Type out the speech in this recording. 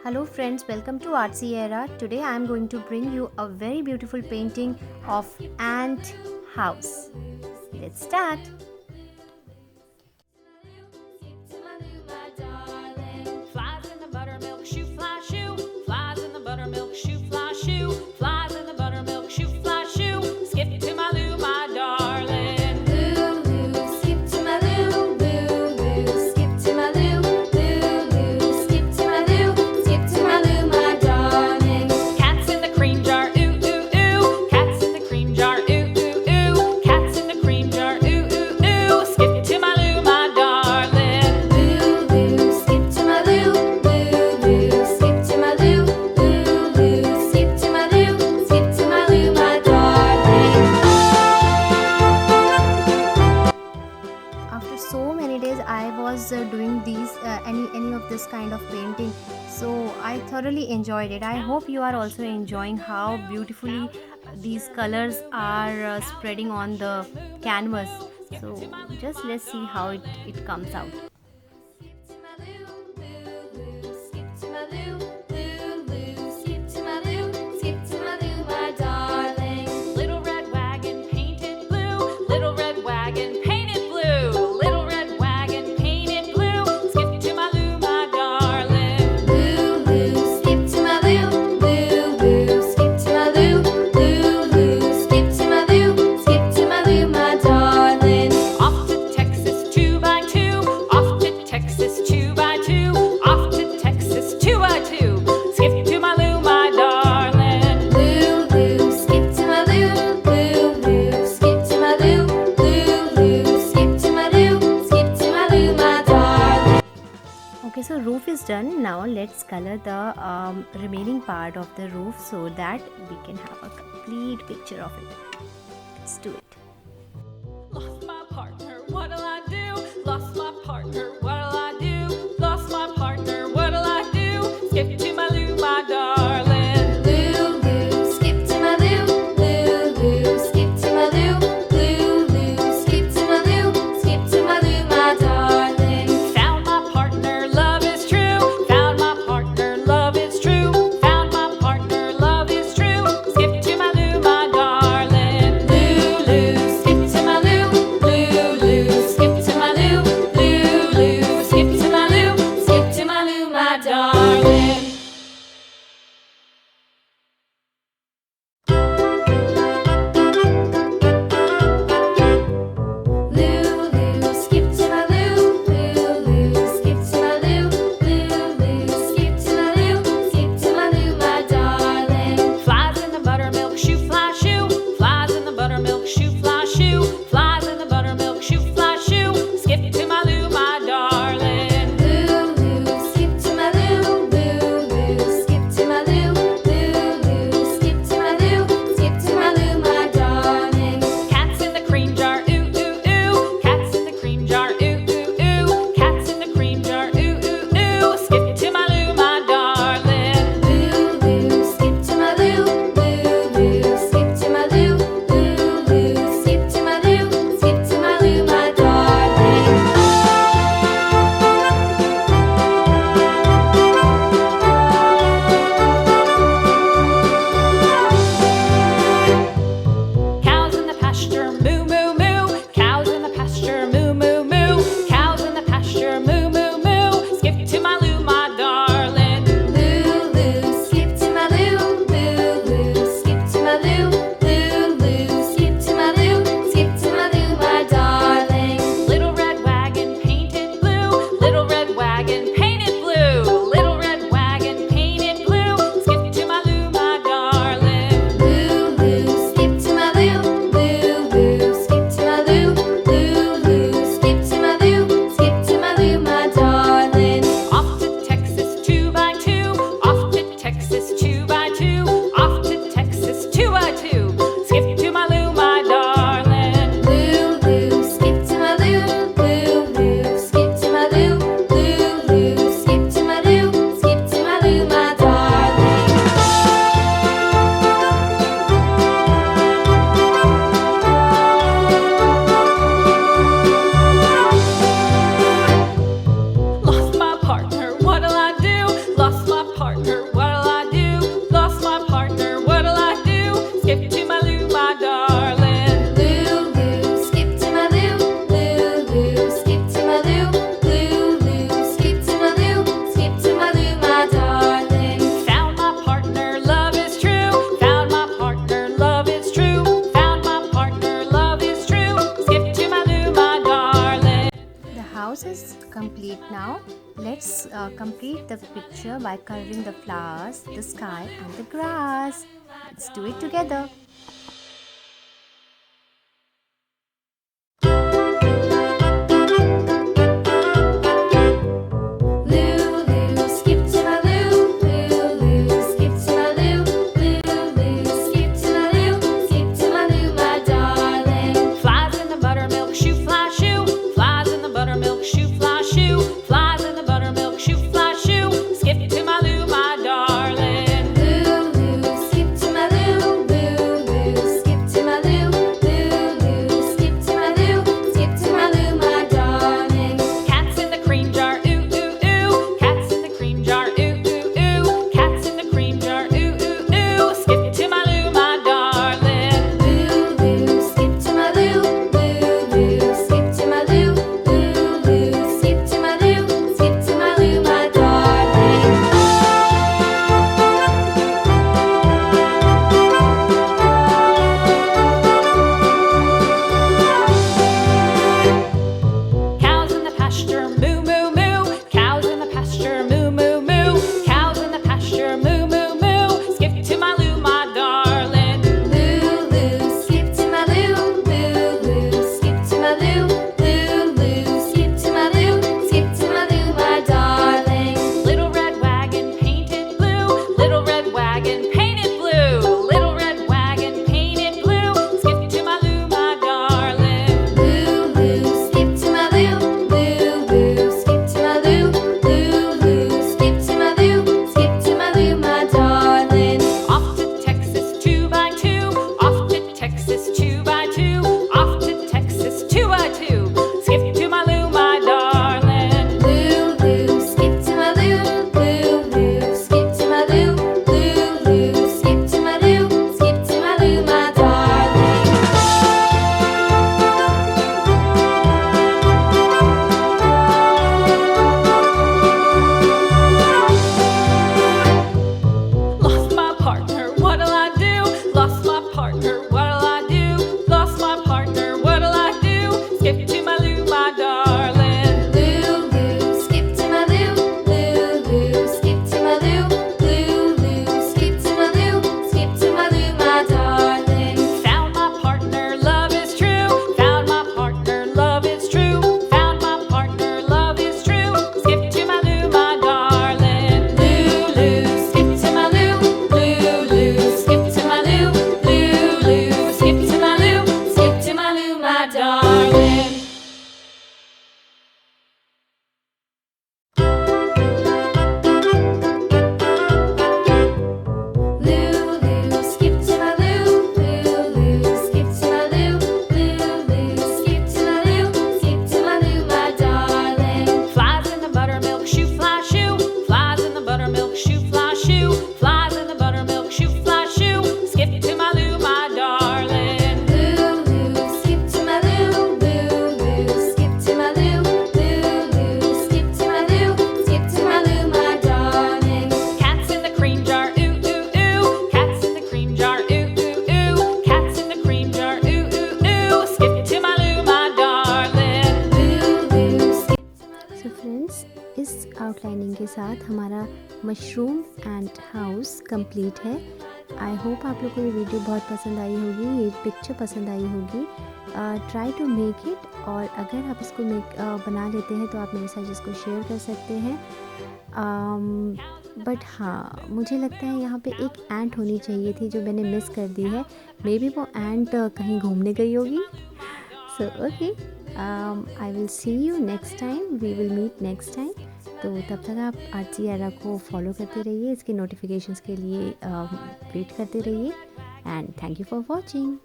Hello friends, welcome to Artsy Era. Today I am going to bring you a very beautiful painting of ant house. Let's start. Flies in the buttermilk shoe, fly shoe. Flies in the buttermilk shoe, fly shoe. Flies in the buttermilk shoe, fly shoe. Skip to my Lou, my darling. Lou, Lou, skip to my Lou, Lou, Lou, skip to my Lou, Lou, Lou, skip to my Lou, skip to my Lou, my darling. Cats in the cream jar, ooh, ooh, ooh. Cats in the cream jar, ooh, ooh, ooh. Cats in the cream jar, ooh, ooh, ooh. Skip to my Lou, my darling. Lou, Lou, skip to my Lou, Lou, Lou, skip to my Lou, Lou, Lou, skip to my Lou, skip to my Lou, my darling. After so many days I was doing any of this kind of painting, so I thoroughly enjoyed it. I hope you are also enjoying how beautifully these colors are spreading on the canvas. So just let's see how it comes out. Skip to my Lou, Lou, Lou, skip to my Lou, Lou, Lou, skip to my Lou, skip to my Lou, my darling. Little red wagon painted blue. Little red wagon painted blue. Little red wagon painted blue. Skip to my Lou, my darling. Lou, Lou, skip to my Lou, Lou, Lou, skip to my Lou, Lou, Lou, skip to my Lou, skip to my Lou, my darling. Off to Texas 2x2. Off to Texas 2x2. Off to Texas 2x2. Skip to my Lou, my darling. Lou, Lou, skip to my Lou, Lou, Lou, skip to my Lou, Lou, Lou, skip to my Lou, skip to my Lou, my darling. Okay, so roof is done. Now let's color the remaining part of the roof so that we can have a complete picture of it. Let's do it. Lost my partner, what'll I do? Lost my partner, what'll I do? Lost my partner, what'll I do? Skip to my Lou, my darling. Lou, Lou, skip to my Lou, Lou, Lou, skip to my Lou, Lou, Lou, skip to my Lou, skip to my Lou, my darling. Found my partner, love is true. Found my partner, love is true. Found my partner, love is true. Skip to my Lou, my darling. Lou, Lou, complete the picture by coloring the flowers, the sky and the grass. Let's do it together. Lulu, skip to my loo. Lulu, skip to my loo. Lulu, skip to my loo. Skip to my loo, my darling. Flies in the buttermilk shoe, fly shoe. Flies in the buttermilk shoe, fly shoe. Flies in the buttermilk shoe, fly shoe. Skip to my loo, my darling. Lulu, skip to my loo. Lulu, skip to my loo. Lulu, skip to my loo. Skip to my loo, my darling. Cats in the cream jar, ooh ooh ooh. Cats in the cream jar, ooh ooh ooh. Cats in the cream jar, ooh ooh ooh. Skip to my loo, my darling. Lulu, skip to my loo. Lulu, skip to my loo. Lulu, skip to my loo. Skip to my loo, my darling. Cows in the pasture, moo moo moo. Cows in the pasture, moo moo moo. Cows in the pasture, moo moo moo. Skip to my loo, my darling. Lulu, skip to my loo. Lulu, skip to my loo. Lulu, skip to my loo. Skip to my loo, my darling. Little red wagon painted blue. Little red wagon painted blue. Little red wagon painted blue. Skip to my loo, my darling. Lulu, skip to my loo. Lulu, skip to my loo. Lulu, skip to my loo. Skip to my loo, my darling. Off to Texas 2x2. Off to Texas 2x2. Off to Texas 2x2. Skip to my loo, my darling. Lulu, skip to my loo. Lulu, skip to my loo. Lulu, skip to my loo. Skip to my loo, my darling. Lost my partner, what'll I do? Lost my partner, what'll I do? Lost my partner, what'll I do? Skip to my loo, my darling. Lulu, skip to my loo. Lulu, skip to my loo. Lulu, skip to my loo. Skip to my loo, my darling. Found my partner, love is true. Found my partner, love is true. Found my partner, love is true. Skip to my loo, my darling. Lulu, skip to my loo. Lulu, skip to my loo. Lulu, skip to my loo. Skip to my loo, my darling. Lulu, skip to my loo. Lulu, skip to my loo. Lulu, skip to my loo. Skip to my loo, my darling. Flies in the buttermilk shoe, fly shoe. Flies in the buttermilk shoe, fly shoe. Flies in the buttermilk shoe, fly shoe. Skip to my loo, my darling. Lulu, skip to my loo. Lulu, skip to my loo. Lulu, skip to my loo. Skip to my loo, my darling. Cats in the cream jar, ooh ooh ooh. Cats in the cream jar, ooh ooh ooh. Cats in the cream jar, ooh ooh ooh. Skip to my loo, my darling. Lulu, skip. So friends, इस outlining के साथ हमारा mushroom and house complete है। I hope आप लोग को ये video बहुत पसंद आई होगी, ये पिक्चर पसंद आई होगी। ट्राई टू मेक इट, और अगर आप इसको बना लेते हैं तो आप मेरे साथ इसको शेयर कर सकते हैं। बट हाँ, मुझे लगता है यहाँ पे एक एंट होनी चाहिए थी जो मैंने मिस कर दी है। मे बी वो एंट कहीं घूमने गई होगी। So okay, I will see you next time, we will meet next time. तो तब तक आप आरती एरा को फॉलो करते रहिए, इसके नोटिफिकेशंस के लिए वेट करते रहिए, and thank you for watching.